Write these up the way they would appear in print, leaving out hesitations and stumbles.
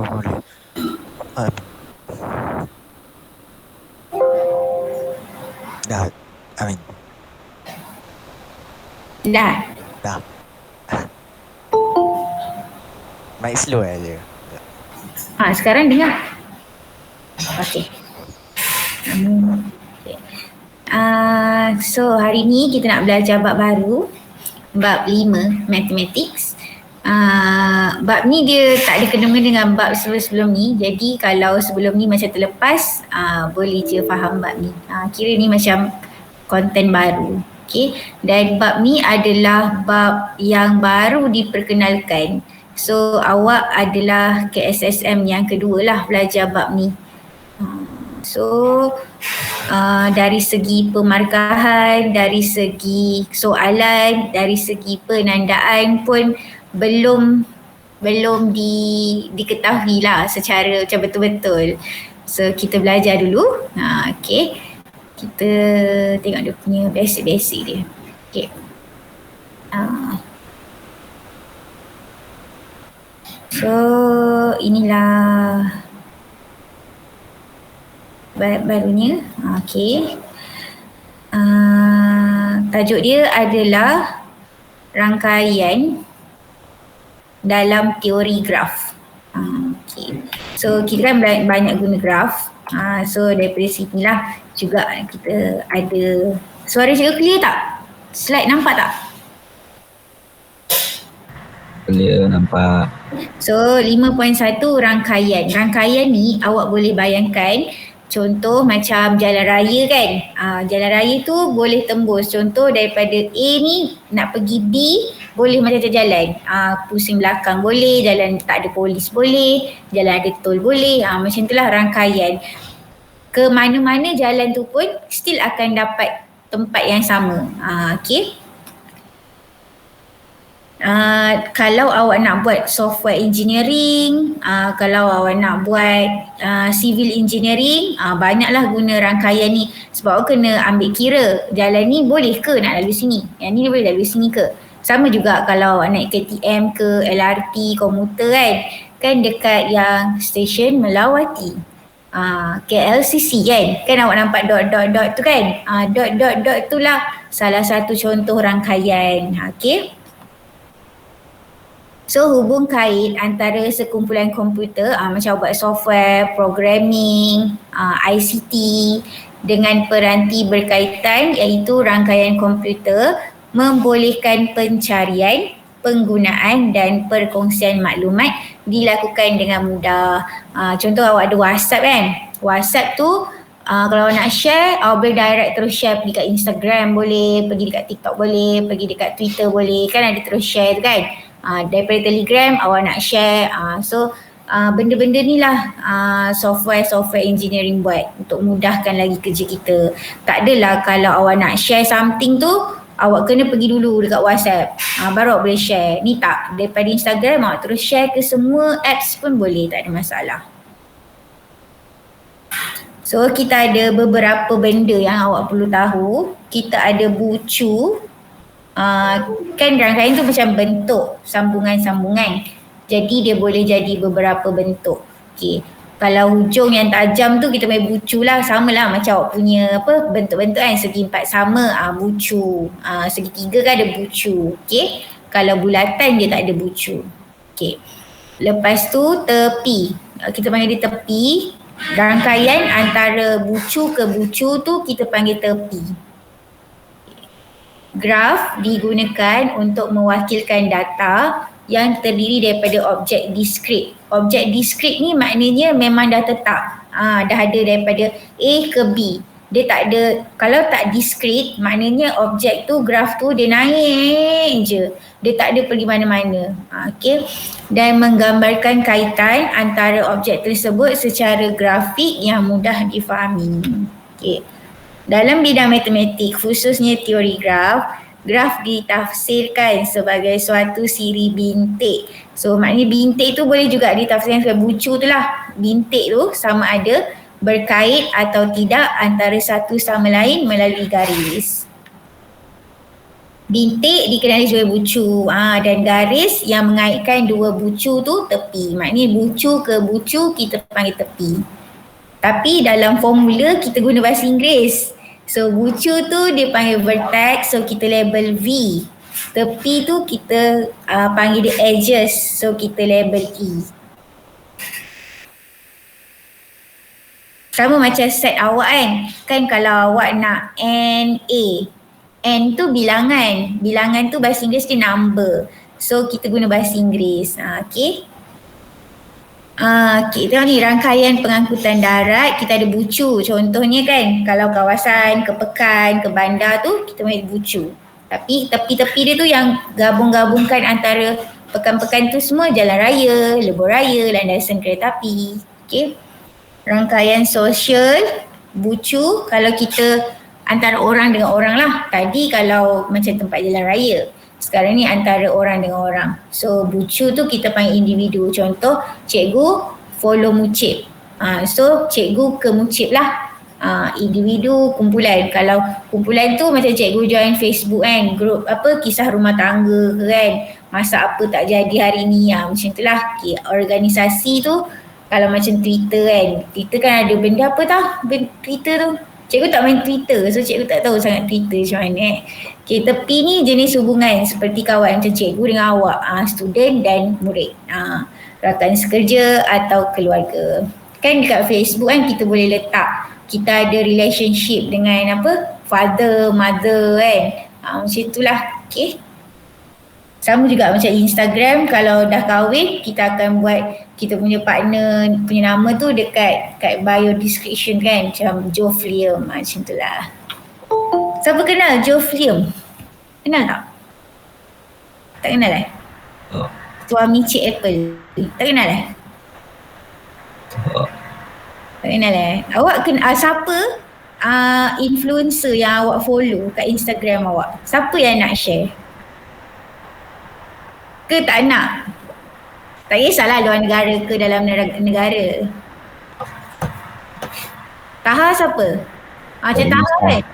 boleh. Amin. Dah, Amin. Dah. Dah. Mic slow aja. Sekarang dengar. Okey. Okay. So hari ni kita nak belajar bab baru, bab 5 Mathematics. Bab ni dia tak ada kena-mengena dengan bab sebelum ni. Jadi kalau sebelum ni macam terlepas, boleh je faham bab ni. Kira ni macam konten baru. Okay. Dan bab ni adalah bab yang baru diperkenalkan. So awak adalah KSSM yang kedua lah belajar bab ni. So dari segi pemarkahan, dari segi soalan, dari segi penandaan pun belum diketahui lah secara macam betul-betul. So kita belajar dulu. Okay. Kita tengok dia punya basic-basic dia. Okay. So inilah barunya. Okay. Tajuk dia adalah rangkaian dalam teori graf. Okay. So kita kan banyak guna graf. So daripada sinilah juga kita ada. Suara cikgu clear tak? Slide nampak tak? Clear, nampak. So 5.1 rangkaian. Rangkaian ni awak boleh bayangkan contoh macam jalan raya kan. Jalan raya tu boleh tembus. Contoh daripada A ni nak pergi B boleh macam-macam jalan. Pusing belakang boleh, jalan tak ada polis boleh, jalan ada tol boleh. Macam itulah rangkaian. Ke mana-mana jalan tu pun still akan dapat tempat yang sama. Okay. Kalau awak nak buat software engineering, kalau awak nak buat civil engineering, banyaklah guna rangkaian ni. Sebab awak kena ambil kira jalan ni boleh ke nak lalu sini, yang ni boleh lalu sini ke. Sama juga kalau awak naik KTM ke LRT, komuter kan dekat yang stesen Melawati, KLCC kan awak nampak dot tu kan. Dot tu lah salah satu contoh rangkaian. Okay. So hubung kait antara sekumpulan komputer macam buat software, programming, ICT dengan peranti berkaitan iaitu rangkaian komputer membolehkan pencarian, penggunaan dan perkongsian maklumat dilakukan dengan mudah. Contoh awak ada WhatsApp kan. WhatsApp tu kalau nak share, awak boleh direct terus share pergi kat Instagram boleh, pergi dekat TikTok boleh, pergi dekat Twitter boleh, kan ada terus share tu kan. Daripada Telegram awak nak share. So benda-benda ni lah software engineering buat untuk mudahkan lagi kerja kita. Tak adalah kalau awak nak share something tu awak kena pergi dulu dekat WhatsApp baru awak boleh share. Ni tak, daripada Instagram awak terus share ke semua apps pun boleh, tak ada masalah. So kita ada beberapa benda yang awak perlu tahu. Kita ada bucu. Kan rangkaian tu macam bentuk sambungan-sambungan. Jadi dia boleh jadi beberapa bentuk. Okay. Kalau hujung yang tajam tu kita main bucu lah. Sama lah macam awak punya bentuk-bentuk kan. Segi empat sama bucu. Segi tiga kan ada bucu. Okay. Kalau bulatan dia tak ada bucu. Okay. Lepas tu tepi. Kita panggil dia tepi. Rangkaian antara bucu ke bucu tu kita panggil tepi. Graf digunakan untuk mewakilkan data yang terdiri daripada objek diskrit. Objek diskrit ni maknanya memang dah tetap. Dah ada daripada A ke B. Dia tak ada, kalau tak diskrit maknanya objek tu, graf tu dia naik je. Dia tak ada pergi mana-mana. Okay. Dan menggambarkan kaitan antara objek tersebut secara grafik yang mudah difahami. Okay. Dalam bidang matematik, khususnya teori graf, graf ditafsirkan sebagai suatu siri bintik. So maknanya bintik tu boleh juga ditafsirkan sebagai bucu tu lah. Bintik tu sama ada berkait atau tidak antara satu sama lain melalui garis. Bintik dikenali sebagai bucu. Dan garis yang mengaitkan dua bucu tu tepi. Maknanya bucu ke bucu kita panggil tepi. Tapi dalam formula kita guna bahasa Inggeris. So bucu tu dia panggil vertex, so kita label V. Tepi tu kita panggil dia edges, so kita label E. Sama macam set awak kan. Kan kalau awak nak NA, N tu bilangan. Bilangan tu bahasa Inggeris dia number. So kita guna bahasa Inggeris. Okay. Kita ni rangkaian pengangkutan darat, kita ada bucu. Contohnya kan, kalau kawasan ke pekan, ke bandar tu kita main bucu. Tapi tepi-tepi dia tu yang gabung-gabungkan antara pekan-pekan tu semua jalan raya, lebuh raya, landasan kereta api. Okay. Rangkaian sosial, bucu kalau kita antara orang dengan orang lah. Tadi kalau macam tempat jalan raya. Sekarang ni antara orang dengan orang. So bucu tu kita panggil individu. Contoh cikgu follow Mucip. So cikgu ke Mucip lah. Individu kumpulan. Kalau kumpulan tu macam cikgu join Facebook kan. Grup kisah rumah tangga ke kan. Masak apa tak jadi hari ni. Macam tu lah. Okay. Organisasi tu kalau macam Twitter kan. Twitter kan ada benda apa tau Twitter tu. Cikgu tak main Twitter, so cikgu tak tahu sangat Twitter macam mana. Okay, tepi ni jenis hubungan seperti kawan macam cikgu dengan awak, student dan murid, rakan sekerja atau keluarga. Kan dekat Facebook kan kita boleh letak, kita ada relationship dengan father, mother kan. Macam itulah, okay. Sama juga macam Instagram, kalau dah kahwin kita akan buat kita punya partner punya nama tu dekat bio description kan, macam Jofliam, macam tu lah. Siapa kenal Jofliam? Kenal tak? Tak kenal Suami Cik Apple. Tak kenal Tak kenal Awak kenal siapa influencer yang awak follow kat Instagram awak? Siapa yang nak share? Ke tak nak? Tak kisahlah luar negara ke dalam negara. Taha siapa? Macam Taha kan?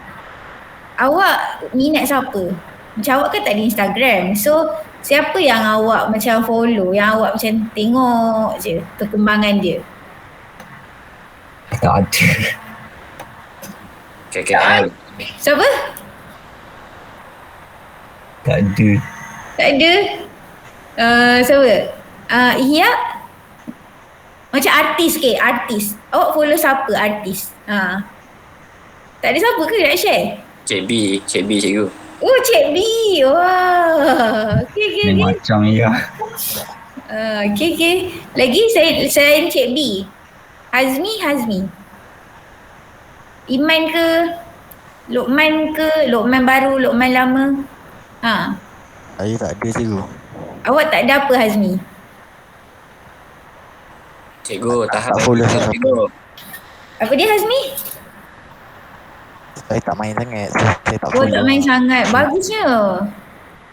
Awak minat siapa? Macam awak kan tak ada Instagram. So siapa yang awak macam follow, yang awak macam tengok je perkembangan dia? Tak ada. KKL. Siapa? Tak ada. Tak ada? Siapa? Ihya? Macam artis ke? Artis. Awak follow siapa artis? Tak ada siapa ke nak share? Cik B cikgu. Oh, Cik B. Wah. Okay. Macam ya. Okay. Lagi saya Cik B. Hazmi. Iman ke? Lokman ke? Lokman baru, Lokman lama? Saya tak ada cikgu. Awak tak ada apa Hazmi? Cikgu Tak follow siapa. Apa dia Hazmi? Saya tak main sangat, saya tak follow. Tak main sangat. Bagusnya.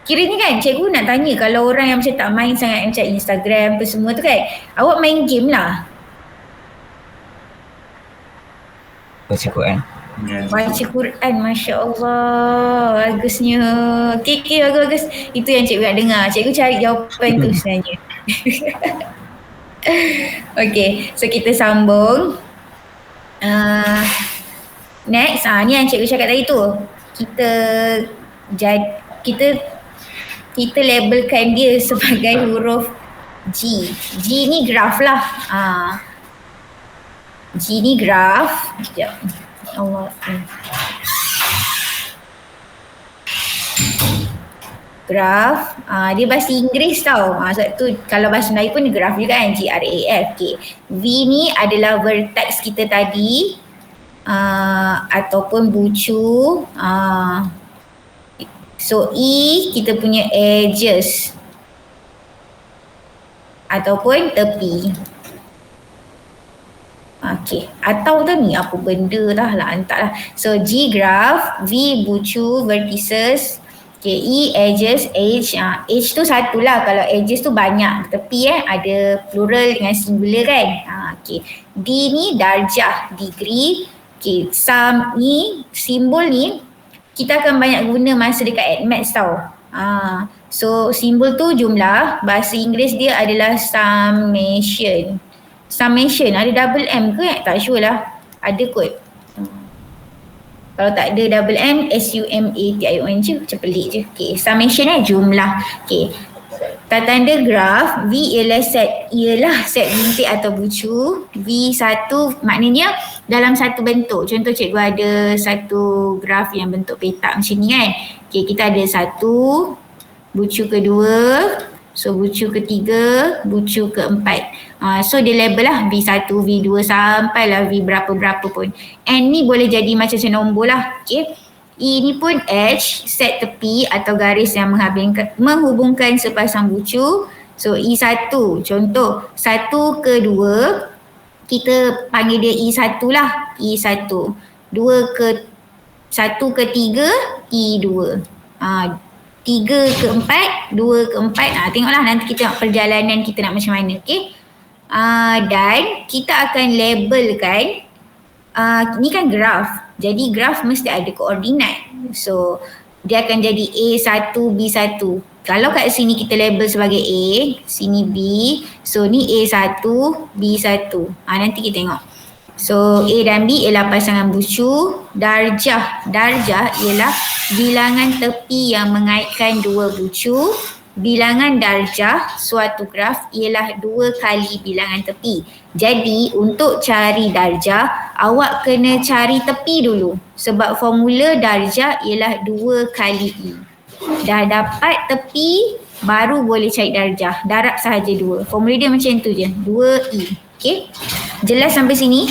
Kiranya kan cikgu nak tanya, kalau orang yang macam tak main sangat macam Instagram apa semua tu kan, awak main game lah. Baca Quran. Baca Quran, Masya Allah. Bagusnya. Okay, bagus. Itu yang cikgu nak dengar. Cikgu cari jawapan tu sebenarnya. Okay, so kita sambung. Next, ni yang cikgu cakap tadi tu. Kita labelkan dia sebagai huruf G. G ni graf lah. G ni graf. Sekejap. Allah. Graf, dia bahasa Inggeris tau. Sebab tu kalau bahasa Melayu pun graf juga kan, GRAF. Okay. V ni adalah vertex kita tadi, ataupun bucu. So E kita punya edges ataupun tepi. Okay, atau tu ni apa benda lah hantarlah. So G graph, V bucu, vertices, okay, E edges, H tu satu lah. Kalau edges tu banyak, tepi ada plural dengan singular kan. Okay. D ni darjah, degree. Okay, sum ni, simbol ni kita akan banyak guna masa dekat admaths tau. So simbol tu jumlah, bahasa Inggeris dia adalah summation. Summation ada double M ke? Tak sure lah. Ada kot. Kalau tak ada double M, S-U-M-A-T-I-O-N je. Macam pelik je. Okay, summation jumlah. Okay. Tanda graf, V ialah set bintik atau bucu. V1 maknanya dalam satu bentuk. Contoh cikgu ada satu graf yang bentuk petak macam ni kan. Okay, kita ada satu, bucu kedua, so bucu ketiga, bucu keempat. So dia label lah V1, V2 sampailah V berapa-berapa pun. N ni boleh jadi macam nombor lah. Okay. E ni pun H, set tepi atau garis yang menghubungkan sepasang bucu. So E1, contoh 1 ke 2, kita panggil dia E1 lah, E1. 2 ke 1 ke 3, E2. 3 ke 4, 2 ke 4. Tengoklah nanti kita nak perjalanan kita nak macam mana. Okay. Dan kita akan labelkan, ni kan graf. Jadi graf mesti ada koordinat. So dia akan jadi A1, B1. Kalau kat sini kita label sebagai A, sini B. So ni A1, B1. Nanti kita tengok. So A dan B ialah pasangan bucu. Darjah ialah bilangan tepi yang mengaitkan dua bucu. Bilangan darjah suatu graf ialah 2 kali bilangan tepi. Jadi untuk cari darjah, awak kena cari tepi dulu. Sebab formula darjah ialah 2 kali E. Dah dapat tepi, baru boleh cari darjah. Darab sahaja 2. Formula dia macam tu je, 2E. Okay? Jelas sampai sini?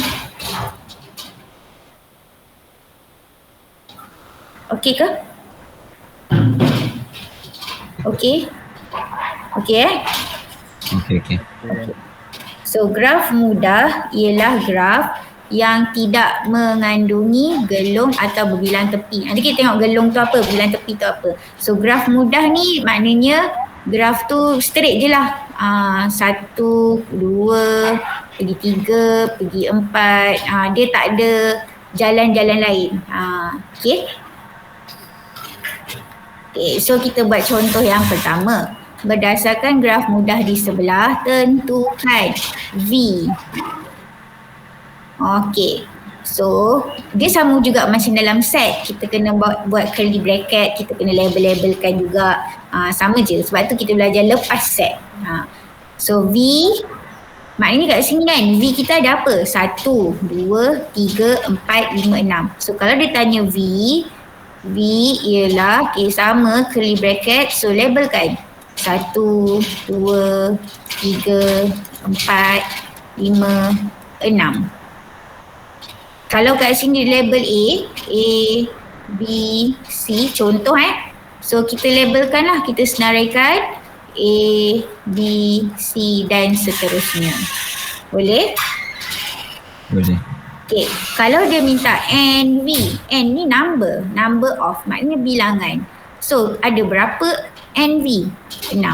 Okay ke? Okay? Okay. So graf mudah ialah graf yang tidak mengandungi gelung atau berbilang tepi. Nanti kita tengok gelung tu apa, berbilang tepi tu apa. So graf mudah ni maknanya graf tu straight je lah. 1, 2, pergi 3, pergi 4. Dia tak ada jalan-jalan lain. Okay. Okay, so kita buat contoh yang pertama. Berdasarkan graf mudah di sebelah, tentukan V. Okay, so dia sama juga macam dalam set. Kita kena buat curly bracket, kita kena label-labelkan juga. Sama je, sebab tu kita belajar lepas set. So V, maknanya kat sini kan, V kita ada apa? 1, 2, 3, 4, 5, 6. So kalau dia tanya V ialah, okay, sama curly bracket, so labelkan 1, 2, 3, 4, 5, 6. Kalau kat sini label A, B, C, contoh so kita labelkan lah, kita senaraikan A, B, C dan seterusnya. Boleh? Boleh. Okay, kalau dia minta NV, N ni number of, maknanya bilangan. So ada berapa NV? 6.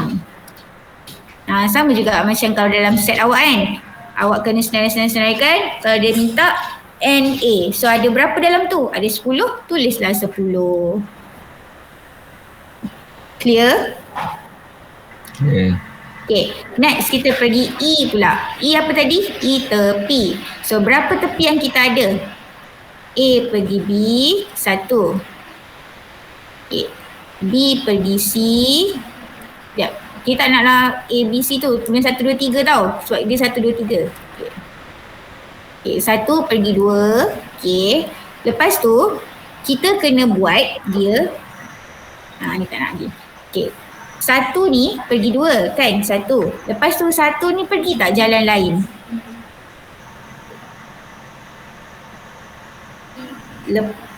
Sama juga macam kalau dalam set awak kan, awak kena senaraikan. Kalau dia minta NA, so ada berapa dalam tu? Ada 10, tulislah 10. Clear? Okay, next kita pergi E pula. E apa tadi? E tepi. So berapa tepi yang kita ada? A pergi B, 1. Okay. B pergi C. Sekejap. Kita tak naklah A, B, C tu. Tulis 1, 2, 3 tau. Sebab dia 1, 2, 3. Okay. 1 pergi 2. Okay. Lepas tu, kita kena buat dia. Ni tak nak lagi. Okay. 1 ni pergi 2 kan? 1. Lepas tu 1 ni pergi tak jalan lain?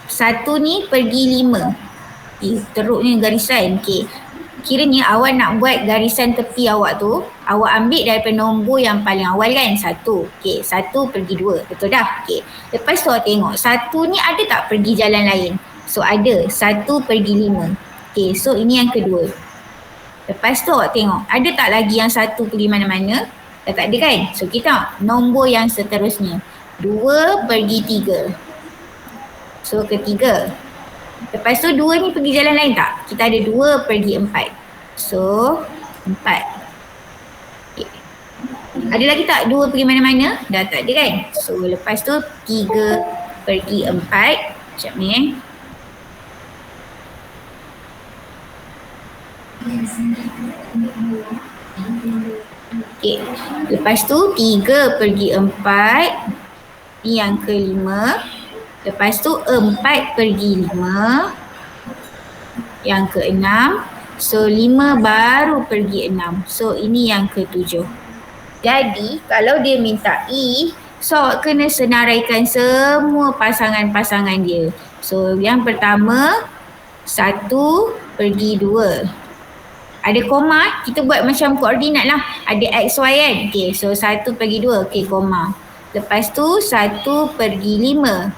Satu ni pergi 5. Teruknya garisan. Okay. Kiranya awak nak buat garisan tepi awak tu, awak ambil daripada nombor yang paling awal kan? 1. Okay. 1 pergi 2. Betul dah? Okay. Lepas tu awak tengok 1 ni ada tak pergi jalan lain? So ada. 1 pergi 5. Okay. So ini yang kedua. Lepas tu awak tengok ada tak lagi yang 1 pergi mana-mana? Dah tak ada kan? So kita nombor yang seterusnya. 2 pergi 3. So ketiga. Lepas tu 2 ni pergi jalan lain tak? Kita ada 2 pergi 4. So 4. Okay. Ada lagi tak 2 pergi mana-mana? Dah tak ada kan? So lepas tu 3 pergi 4. Sekejap ni Okay. Lepas tu 3 pergi 4. Ni yang kelima. Lepas tu 4 pergi 5. Yang keenam. So 5 baru pergi 6. So ini yang ketujuh. Jadi kalau dia minta E, so awak kena senaraikan semua pasangan-pasangan dia. So yang pertama 1 pergi 2. Ada koma, kita buat macam koordinat lah. Ada X, Y kan? Okay, so 1 pergi 2, okay, koma. Lepas tu 1 pergi 5.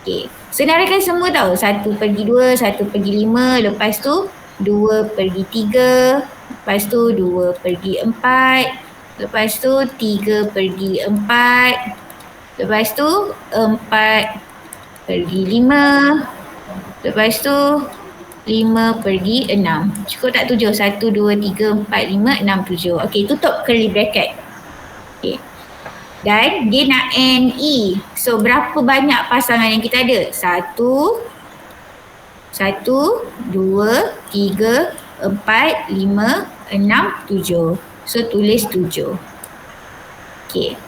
Okay, senaraikan semua tau. 1 pergi 2, 1 pergi 5. Lepas tu 2 pergi 3. Lepas tu 2 pergi 4. Lepas tu 3 pergi 4. Lepas tu 4 pergi 5. Lepas tu 5 pergi 6. Cukup tak 7? 1, 2, 3, 4, 5, 6, 7. Okay, tutup curly bracket. Okay. Dan dia nak NE. So berapa banyak pasangan yang kita ada? 1, 2, 3, 4, 5, 6, 7. So tulis 7. Okay.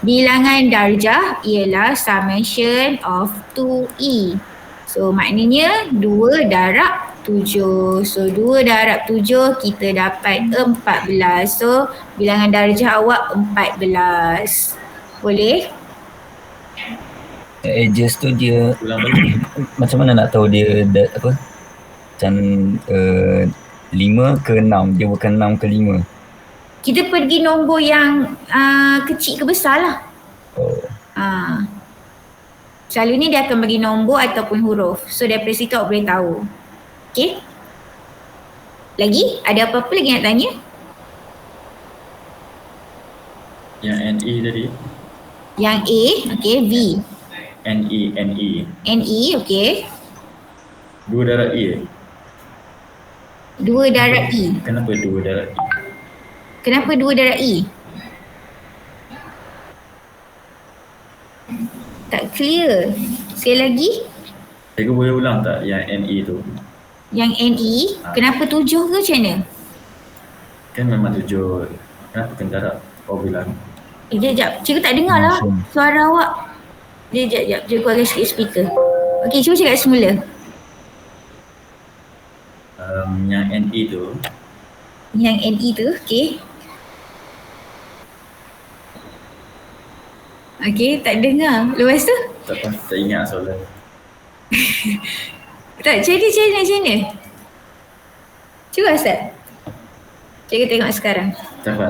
Bilangan darjah ialah summation of 2E. So maknanya 2 darab 7. So 2 darab 7 kita dapat 14. So bilangan darjah awak 14. Boleh? Adjust tu dia macam mana nak tahu dia apa? Macam 5 ke 6, dia bukan 6 ke 5. Kita pergi nombor yang kecil ke besar lah. Oh. Selalunya dia akan bagi nombor ataupun huruf. So daripada situ awak boleh tahu. Okay? Lagi? Ada apa-apa lagi nak tanya? Yang NE tadi. Yang A, okay, V. NE. NE, okay. 2 darab E. 2 darab E. Kenapa 2 darab E? Kenapa 2 darab E? Tak clear. Sekali lagi. Cikgu boleh ulang tak yang NE tu? Yang NE, kenapa 7 ke macam mana? Kan memang 7. Kenapa kena darab? Oh bilang. Sekejap. Cikgu tak dengar lah suara awak. Sekejap. Cikgu akan sikit speaker. Okay, cuba cakap semula. Yang NE tu. Yang NE tu, okay. Okay, tak dengar. Lepas tu? Tak ingat soalan. Tak, macam mana? Cuba Ustaz. Cikgu tengok sekarang. Tak apa.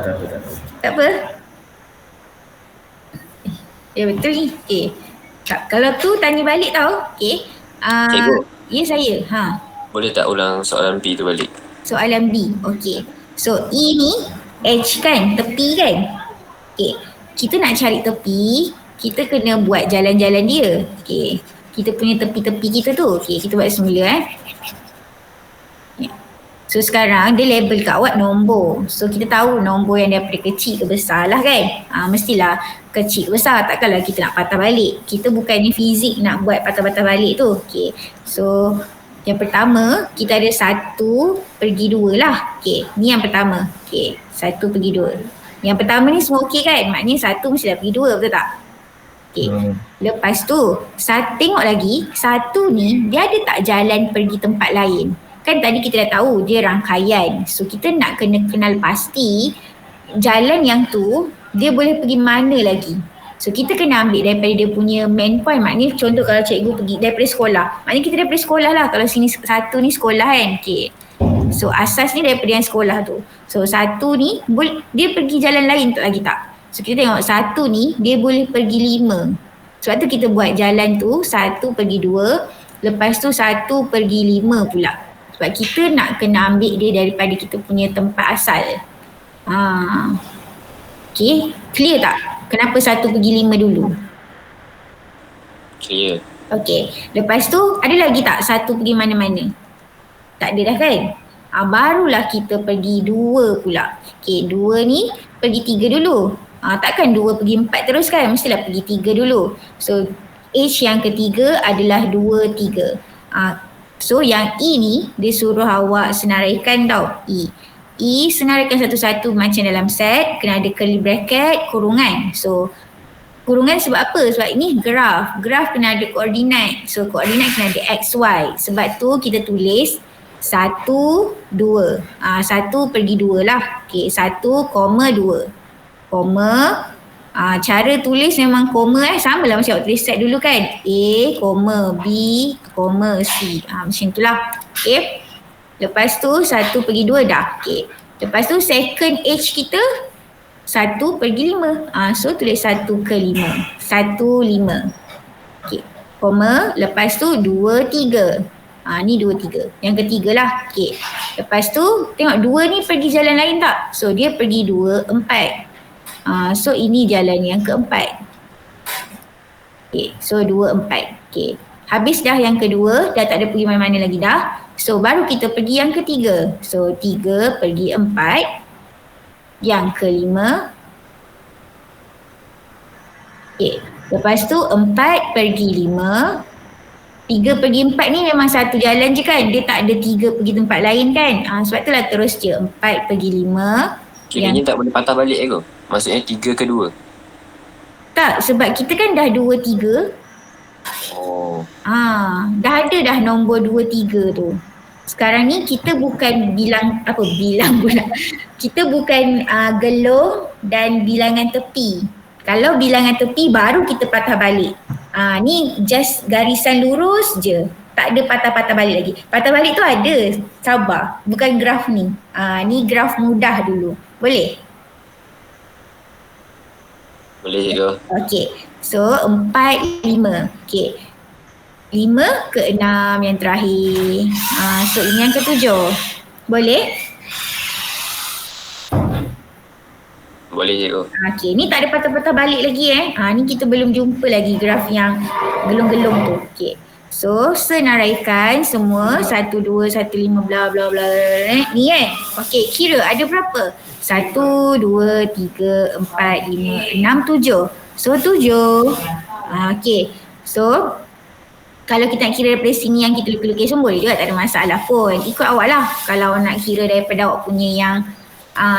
Tak apa? Ya betul ni. Okay. Tak, kalau tu tanya balik tau. Okay. Cikgu. Ya saya. Boleh tak ulang soalan B tu balik? Soalan B. Okay. So E ni H kan? Tepi kan? Okay. Kita nak cari tepi, kita kena buat jalan-jalan dia. Okay. Kita punya tepi-tepi kita tu. Okay. Kita buat semula So sekarang dia label kat awak nombor. So kita tahu nombor yang daripada kecil ke besar lah kan. Mestilah kecil ke besar. Takkanlah kita nak patah balik. Kita bukannya fizik nak buat patah-patah balik tu. Okay. So yang pertama kita ada 1 pergi 2 lah. Okay. Ni yang pertama. Okay. 1 pergi 2. Yang pertama ni semua okey kan? Maknanya 1 mesti dah pergi 2, betul tak? Okay. Lepas tu, tengok lagi, 1 ni dia ada tak jalan pergi tempat lain? Kan tadi kita dah tahu dia rangkaian. So kita nak kena kenal pasti jalan yang tu dia boleh pergi mana lagi. So kita kena ambil daripada dia punya main point. Maknanya contoh kalau cikgu pergi daripada sekolah. Maknanya kita daripada sekolah lah. Kalau sini 1 ni sekolah kan. Okay. So asas ni daripada yang sekolah tu. So 1 ni dia pergi jalan lain tak lagi tak? So kita tengok 1 ni dia boleh pergi 5. Sebab tu kita buat jalan tu 1 pergi 2. Lepas tu 1 pergi 5 pula. Sebab kita nak kena ambil dia daripada kita punya tempat asal. Okay, clear tak? Kenapa 1 pergi 5 dulu? Clear. Okey, lepas tu ada lagi tak satu pergi mana-mana? Tak ada dah kan? Barulah kita pergi 2 pula. Okey, 2 ni pergi 3 dulu. Takkan 2 pergi 4 terus kan? Mestilah pergi 3 dulu. So H yang ketiga adalah 2, 3. So yang E ni dia suruh awak senaraikan tau. E senaraikan satu-satu macam dalam set, kena ada curly bracket, kurungan. So kurungan sebab apa? Sebab ini graf. Graf kena ada koordinat. So koordinat kena ada x, y. Sebab tu kita tulis 1, 2. 1 pergi 2 lah. Okay, 1, 2. Koma. Cara tulis memang koma sama lah macam awak tulis set dulu kan. A, koma, B, koma, C. Macam itulah. Okay. Lepas tu 1 pergi 2 dah. Okay. Lepas tu second H kita 1 pergi 5. So tulis 1 ke 5. 1, 5. Okay. Koma. Lepas tu 2, 3. Ni 2, 3. Yang ketiga lah. Okay. Lepas tu tengok 2 ni pergi jalan lain tak? So dia pergi 2, 4. So ini jalan yang keempat. Okay. So 2, 4. Okay. Habis dah yang kedua. Dah tak ada pergi mana-mana lagi dah. So baru kita pergi yang ketiga. So 3 pergi 4. Yang kelima. Okay. Lepas tu 4 pergi 5. 3 pergi 4 ni memang satu jalan je kan. Dia tak ada 3 pergi tempat lain kan. Sebab tu lah terus je 4 pergi 5. Kiranya tak boleh patah balik ke? Maksudnya 3 ke 2? Tak, sebab kita kan dah 2, 3. Dah ada dah nombor 2, 3 tu. Sekarang ni kita bukan bilang pula. Kita bukan gelung dan bilangan tepi. Kalau bilangan tepi baru kita patah balik. Ni just garisan lurus je. Tak ada patah-patah balik lagi. Patah balik tu ada. Sabar. Bukan graf ni. Ni graf mudah dulu. Boleh? Boleh cikgu. Okay. So 4, 5. Okay. 5 ke 6 yang terakhir. So ini yang ke-7. Boleh? Boleh cikgu. Okay, ni tak ada patah-patah balik lagi Ni kita belum jumpa lagi graf yang gelung-gelung tu. Okay. So senaraikan semua 1, 2, 1, 5 bla bla bla ni kan. Okay, kira ada berapa? 1, 2, 3, 4, 5, 6, 7. So 7. Okay. So kalau kita nak kira daripada sini yang kita lukis-lukis pun boleh juga, tak ada masalah pun. Ikut awak lah. Kalau nak kira daripada awak punya yang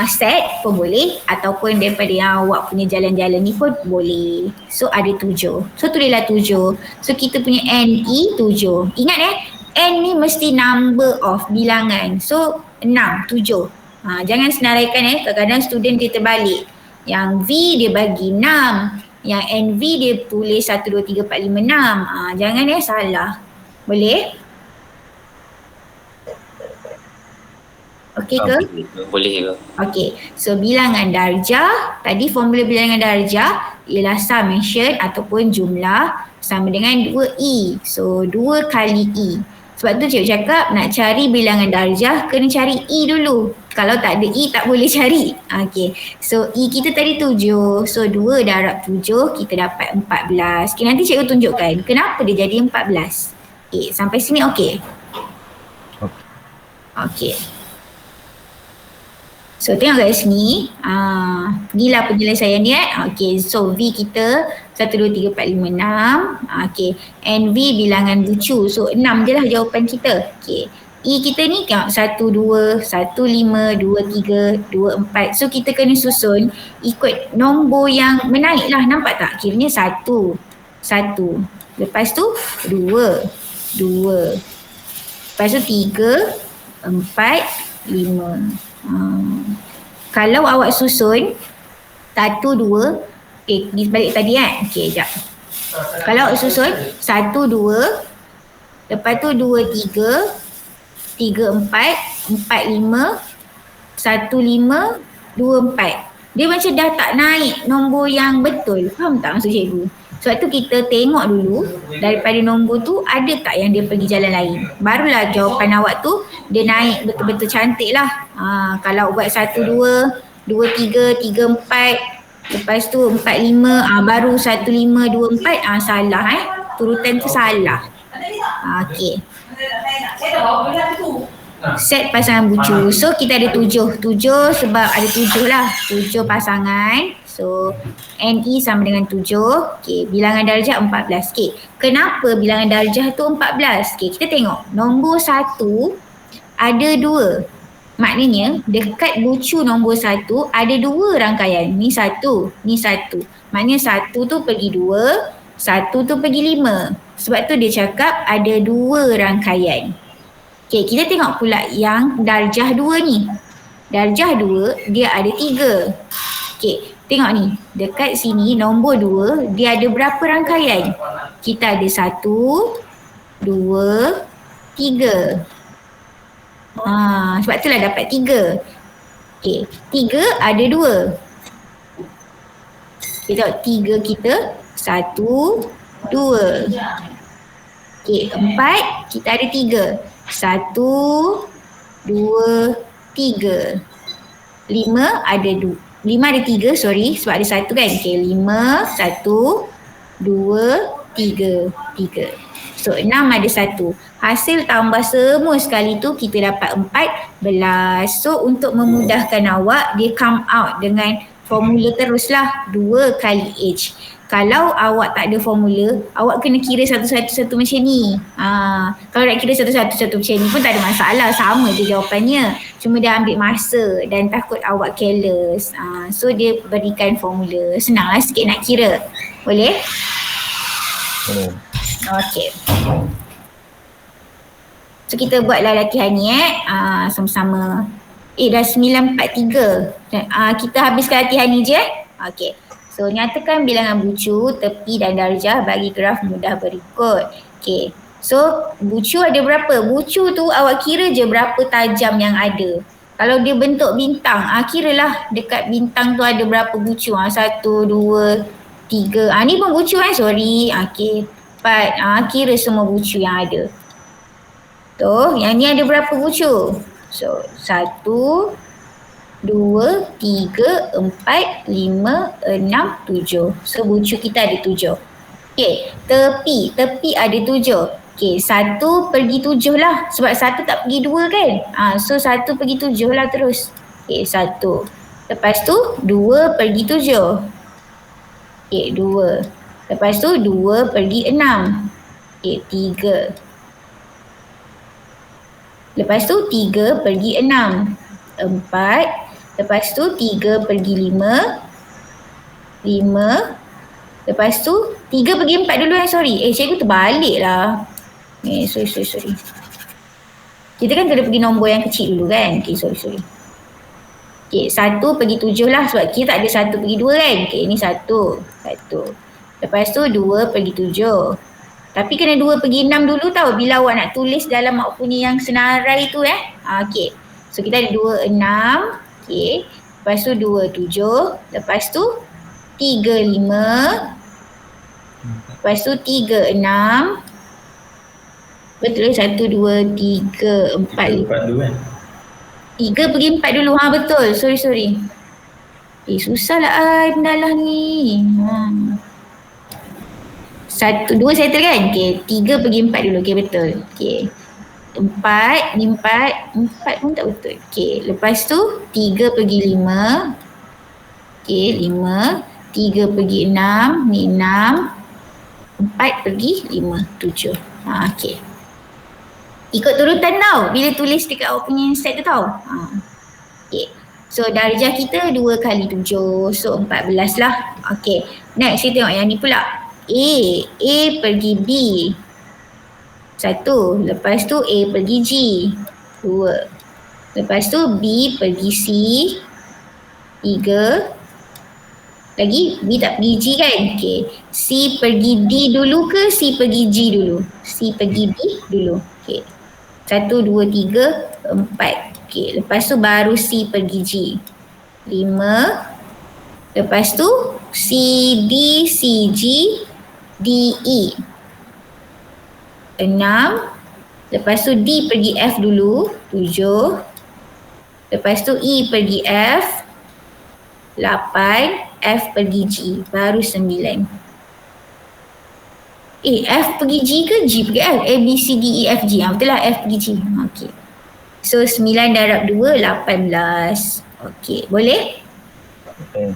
set pun boleh, ataupun daripada yang awak punya jalan-jalan ni pun boleh. So ada 7. So tulislah 7. So kita punya NE 7. Ingat N ni mesti number of bilangan. So 6, 7. Jangan senaraikan kadang-kadang student dia terbalik. Yang V dia bagi 6. Yang NV dia tulis 1, 2, 3, 4, 5, 6. Jangan salah. Boleh? Okey ke? Boleh ke? Okey. So bilangan darjah, tadi formula bilangan darjah ialah summation ataupun jumlah sama dengan 2E. So 2 kali E. Sebab tu cikgu cakap nak cari bilangan darjah kena cari E dulu. Kalau tak ada E tak boleh cari. Okey. So E kita tadi 7. So 2 darab 7 kita dapat 14. Okay, nanti cikgu tunjukkan kenapa dia jadi 14. Okay, sampai sini okey? Okey. So tengok kat sini. Inilah penyelesaian dia. Okey, so V kita 1, 2, 3, 4, 5, 6. Okey, and V bilangan lucu. So 6 je lah jawapan kita. Okey, E kita ni tengok 1, 2, 1, 5, 2, 3, 2, 4. So kita kena susun ikut nombor yang menaik lah. Nampak tak? Kiranya 1. Lepas tu 2. Lepas tu 3, 4, 5. Kalau awak susun 1, 2, okay, balik tadi okay, sekejap. Kalau awak susun 1, 2, lepas tu 2, 3, 3, 4, 4, 5, 1, 5, 2, 4. Dia macam dah tak naik nombor yang betul. Faham tak maksud cikgu? Sebab tu kita tengok dulu daripada nombor tu ada tak yang dia pergi jalan lain. Barulah jawapan awak tu dia naik betul-betul cantik lah. Kalau buat 1, 2, 2, 3, 3, 4, lepas tu 4, 5, baru 1, 5, 2, 4, salah turutan tu salah. Okey. Set pasangan bucu. So kita ada 7 sebab ada 7 lah. 7 pasangan. So NE sama dengan 7. Okey, bilangan darjah 14. Okey, kenapa bilangan darjah tu 14? Okey, kita tengok nombor 1 ada 2. Maknanya dekat bucu nombor 1 ada 2 rangkaian. Ni 1, ni 1. Maknanya 1 tu pergi 2, 1 tu pergi 5. Sebab tu dia cakap ada 2 rangkaian. Okey, kita tengok pula yang darjah 2 ni. Darjah 2 dia ada 3. Okey, tengok ni. Dekat sini nombor 2 dia ada berapa rangkaian? Kita ada 1, 2, 3. Sebab itulah dapat 3. Okey, 3 ada 2. Kita tengok 3 kita 1, 2. Okey, 4 kita ada 3. 1, 2, 3. 5 ada 2. 5 ada 3, sorry, sebab ada 1 kan. Okey, 5, 1, 2, 3, 3. So 6 ada 1. Hasil tambah semua sekali tu kita dapat 14. So untuk memudahkan awak, dia come out dengan formula teruslah 2 kali H. Kalau awak tak ada formula, awak kena kira satu-satu macam ni. Kalau nak kira satu-satu macam ni pun tak ada masalah, sama je jawapannya. Cuma dia ambil masa dan takut awak careless. So dia berikan formula. Senanglah sikit nak kira. Boleh? Okey. So kita buatlah latihan ni sama-sama. Dah 9.43. Kita habiskan latihan ni je. Okey. So nyatakan bilangan bucu, tepi dan darjah bagi graf mudah berikut. Okey. So bucu ada berapa? Bucu tu awak kira je berapa tajam yang ada. Kalau dia bentuk bintang, kiralah dekat bintang tu ada berapa bucu. 1, 2, 3. Ni pun bucu sorry. Okey. 4. Kira semua bucu yang ada. Tu, yang ni ada berapa bucu? So 1, 2, 3, 4, 5, 6, 7. So bucu kita ada 7. Okey, tepi ada 7. Okey, 1 pergi 7 lah. Sebab 1 tak pergi 2 kan? So 1 pergi 7 lah terus. Okey, 1. Lepas tu 2 pergi 7. Okey, 2. Lepas tu 2 pergi 6. Okey, 3. Lepas tu 3 pergi 6. 4. Lepas tu 3 pergi 5. 5. Lepas tu 3 pergi 4 dulu sorry. Cikgu terbalik lah. Sorry. Kita kan kena pergi nombor yang kecil dulu kan. Sorry. Okay, 1 pergi 7 lah sebab kita tak ada 1 pergi 2 kan. Okay, ni 1. Lepas tu 2 pergi 7. Tapi kena 2 pergi 6 dulu tau bila awak nak tulis dalam awak punya yang senarai tu Okay. So kita ada 2, 6. Okay. Lepas tu 2, 7. Lepas tu 3, 5. Lepas tu 3, 6. Betul 1, 2, 3, 4, 5. 4 dulu kan? 3 pergi 4 dulu. Betul. Sorry. Susah lah pendalah ni. 1, 2 settle kan? Okay, 3 pergi 4 dulu. Okay, betul. Okay. 4, ni 4 pun tak betul. Okay, lepas tu 3 pergi 5. Okay, 5. 3 pergi 6, ni 6. 4 pergi 5, 7. Okay. Ikut turutan tau bila tulis dekat awak punya set tu tau. Okay. So darjah kita 2 kali 7. So 14 lah. Okay. Next kita tengok yang ni pula. A pergi B. 1. Lepas tu A pergi G. 2. Lepas tu B pergi C. 3. Lagi B tak pergi G kan? Okay. C pergi D dulu ke C pergi G dulu? C pergi B dulu. Okay. 1, 2, 3, 4. Okay. Lepas tu baru C pergi G. 5. Lepas tu C, D, C, G, D, E. 6. Lepas tu D pergi F dulu. 7. Lepas tu E pergi F. 8. F pergi G. Baru 9. F pergi G ke G pergi F? A, B, C, D, E, F, G. Betul lah, F pergi G. Okey. So 9 darab 2, 18. Okey, boleh? Okay.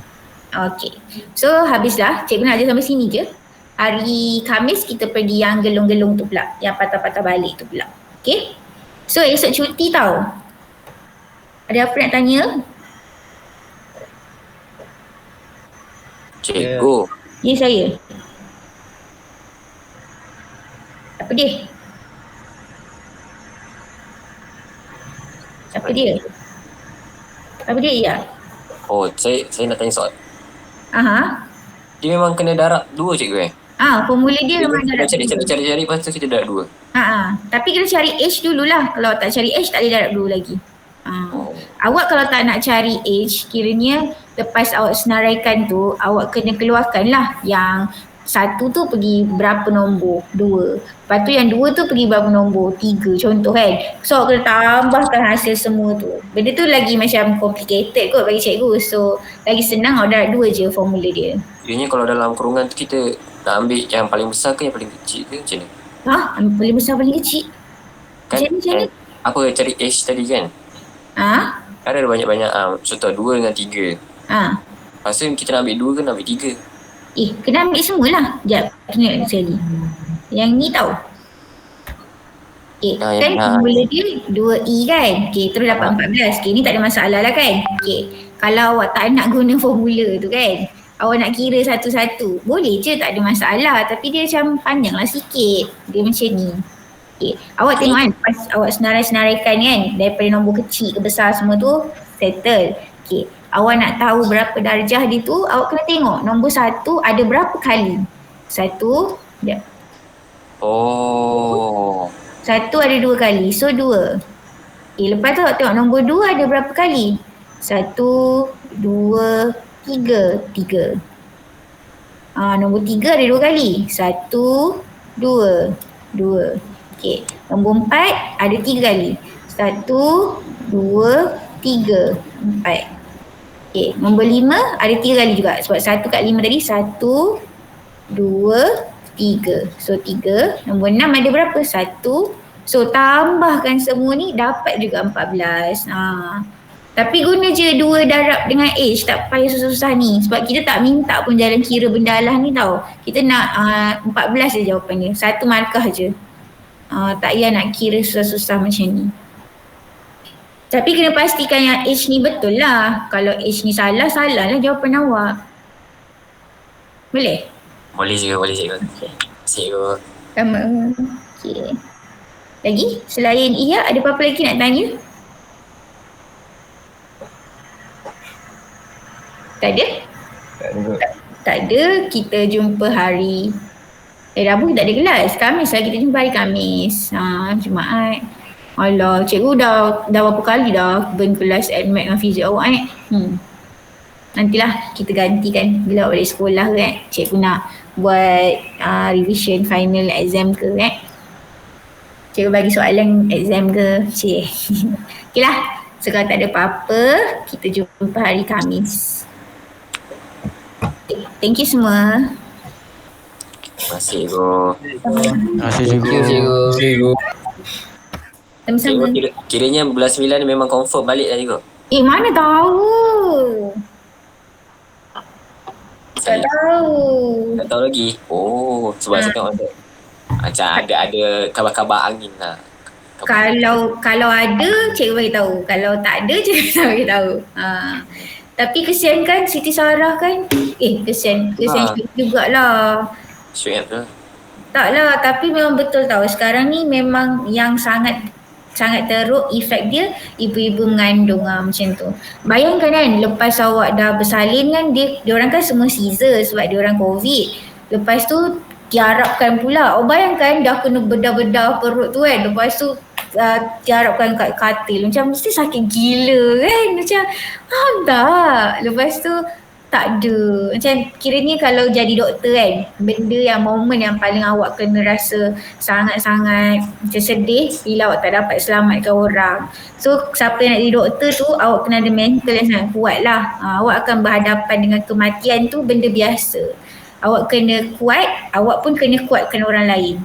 Okey. So habislah. Cikgu nak ajar sampai sini je. Hari Khamis kita pergi yang gelung-gelung tu pula. Yang patah-patah balik tu pula. Okey? So esok cuti tau. Ada apa nak tanya? Cikgu. Ya saya. Apa dia? Apa dia? Apa dia ya? Oh, saya nak tanya soal. Aha. Dia memang kena darab 2 cikgu Formula dia memang Kita darab cari, lepas tu kita darab 2. Tapi kena cari H dululah. Kalau tak cari H tak boleh darab 2 lagi. Awak kalau tak nak cari H, kiranya lepas awak senaraikan tu, awak kena keluarkan lah yang 1 tu pergi berapa nombor, 2. Lepas tu yang 2 tu pergi berapa nombor, 3 contoh kan. So awak kena tambahkan hasil semua tu. Benda tu lagi macam complicated kot bagi cikgu. So lagi senang awak darab 2 je formula dia. Kiranya kalau dalam kurungan tu kita nak ambil yang paling besar ke yang paling kecil ke macam mana? Paling besar paling kecil. Kan, Macam mana? apa cari H tadi kan? Ada banyak-banyak contoh 2 dengan 3. Lepas tu kita nak ambil 2 ke nak ambil 3? Kena ambil semualah. Sekejap, kena sekali. Yang ni tau. Kan formula dia 2E kan. Terus dapat 14. Ni tak ada masalah lah kan. Kalau awak tak nak guna formula tu kan, awak nak kira satu-satu, boleh je, tak ada masalah. Tapi dia macam panjang lah sikit. Dia macam ni. Awak tengok kan, pas awak senarai-senaraikan kan, daripada nombor kecil ke besar semua tu, settle. Awak nak tahu berapa darjah dia tu, awak kena tengok nombor 1 ada berapa kali. 1 ada 2 kali, so 2. Lepas tu awak tengok nombor 2 ada berapa kali. 1, 2, 3. 3. Nombor 3 ada 2 kali. 1, 2, 2. Nombor 4 ada 3 kali. 1, 2, 3, 4. Nombor 5 ada 3 kali juga. Sebab 1 kat 5 tadi 1, 2, 3. So 3. Nombor 6 ada berapa? 1. So tambahkan semua ni dapat juga 14. Tapi guna je 2 darab dengan H, tak payah susah-susah ni. Sebab kita tak minta pun jalan kira bendalah ni tau. Kita nak 14 je jawapan dia. 1 markah je. Tak payah nak kira susah-susah macam ni. Tapi kena pastikan yang H ni betul lah. Kalau H ni salah, salah lah jawapan awak. Boleh? Boleh cikgu. Cikgu. Sama. Lagi? Selain Iya, ada apa-apa lagi nak tanya? Tak ada? Tak ada. Kita jumpa hari Rabu tak ada kelas. Khamis lah kita jumpa hari Khamis. Jumaat. Alah, cikgu dah berapa kali dah burn kelas admit dengan fizik awak Nantilah kita gantikan bila awak balik sekolah kan. Cikgu nak buat revision final exam ke kan. Cikgu bagi soalan exam ke. Okay lah. So kalau tak ada apa-apa, kita jumpa hari Khamis. Thank you semua. Terima kasih cikgu. Terima kasih cikgu. Sama-sama. Kiranya bulan 9 ni memang confirm balik lah cikgu. Mana tahu. Tak tahu. Tak tahu lagi. Sebab saya tengok macam ada kabar-kabar angin lah. Kalau ada, cikgu bagi tahu. Kalau tak ada, cikgu tak bagi tahu. Tapi kesian kan Siti Sarah kan. Kesian jugalah. Sweet tu. Taklah, tapi memang betul tahu. Sekarang ni memang yang sangat teruk efek dia ibu-ibu mengandung macam tu. Bayangkan kan lepas awak dah bersalin kan dia orang kan semua Caesar sebab dia orang COVID. Lepas tu tiarapkan pula. Bayangkan dah kena bedah-bedah perut tu kan. Lepas tu tiarapkan kat katil. Macam mesti sakit gila kan. Macam tak. Lepas tu tak ada. Macam kiranya kalau jadi doktor kan, benda yang momen yang paling awak kena rasa sangat-sangat macam sedih bila awak tak dapat selamatkan orang. So siapa yang nak jadi doktor tu, awak kena ada mental yang sangat kuat lah. Awak akan berhadapan dengan kematian tu benda biasa. awak kena kuat, awak pun kena kuatkan orang lain.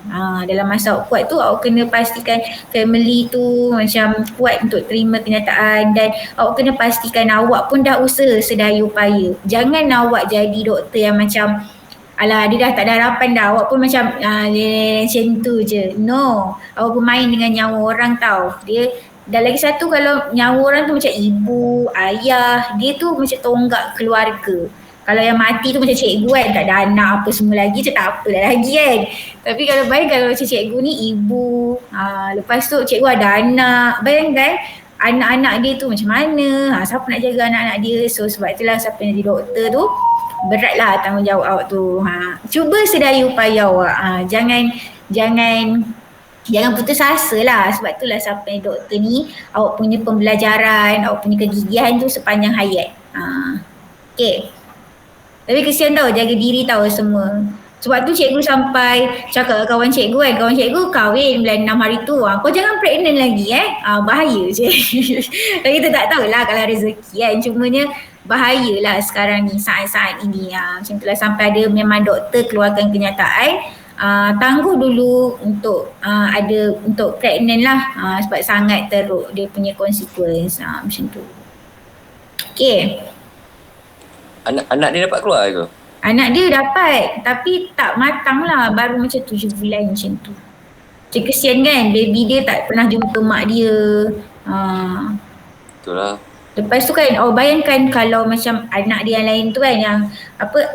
Dalam masa awak kuat tu, awak kena pastikan family tu macam kuat untuk terima kenyataan, dan awak kena pastikan awak pun dah usaha sedaya upaya. Jangan awak jadi doktor yang macam alah dia dah tak ada harapan dah, awak pun macam macam tu je. No, awak bermain dengan nyawa orang tau. Dia dan lagi satu, kalau nyawa orang tu macam ibu, ayah, dia tu macam tonggak keluarga. Kalau yang mati tu macam cikgu kan, tak ada anak apa semua lagi, macam tak apa dah lagi kan. Tapi kalau kalau macam cikgu ni ibu, lepas tu cikgu ada anak, bayangkan anak-anak dia tu macam mana, siapa nak jaga anak-anak dia. So sebab itulah siapa yang jadi doktor tu beratlah tanggungjawab awak tu. Cuba sedaya upaya awak. Jangan putus asa lah. Sebab itulah siapa yang doktor ni, awak punya pembelajaran, awak punya kegigihan tu sepanjang hayat. Okay. Tapi kesian tau, jaga diri tau semua. Sebab tu cikgu sampai cakap kawan cikgu kan, kawan cikgu kahwin bulan 6 hari tu, kau jangan pregnant lagi bahaya je. Kita tak tahulah kalau rezeki kan, cumanya bahayalah sekarang ni, saat-saat ini. Macam itulah, sampai ada memang doktor keluarkan kenyataan, tangguh dulu untuk untuk pregnant lah, sebab sangat teruk dia punya consequence, macam tu. Okay. Anak dia dapat keluar ke? Anak dia dapat, tapi tak matang lah, baru macam 7 bulan macam tu. Macam kesian kan, baby dia tak pernah jumpa mak dia. Betul lah. Lepas tu kan, bayangkan kalau macam anak dia yang lain tu kan, yang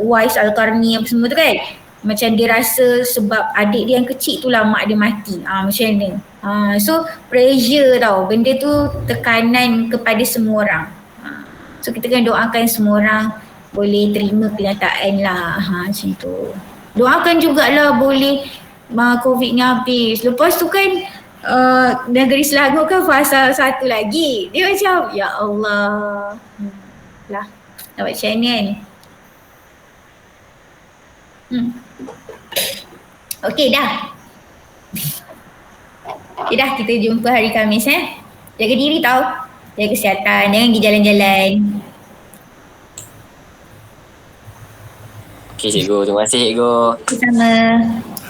Wais Al-Qarni apa semua tu kan, macam dia rasa sebab adik dia yang kecil tu lah mak dia mati, macam ni. So pressure tau, benda tu tekanan kepada semua orang. So kita kan doakan semua orang boleh terima kenyataan lah, macam tu. Doakan jugalah boleh COVID ni habis. Lepas tu kan negeri Selangor kan fasa 1 lagi. Dia macam ya Allah lah, nak buat macam ni kan. Okay dah. Okay dah, kita jumpa hari Khamis Jaga diri tau, jaga kesihatan, jangan pergi jalan-jalan. Okay cikgu, terima kasih cikgu. Sama.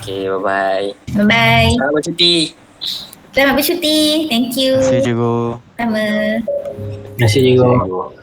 Okay, bye-bye. Bye-bye. Selamat bercuti. Selamat bercuti. Thank you. Terima kasih cikgu. Sama. Terima kasih cikgu.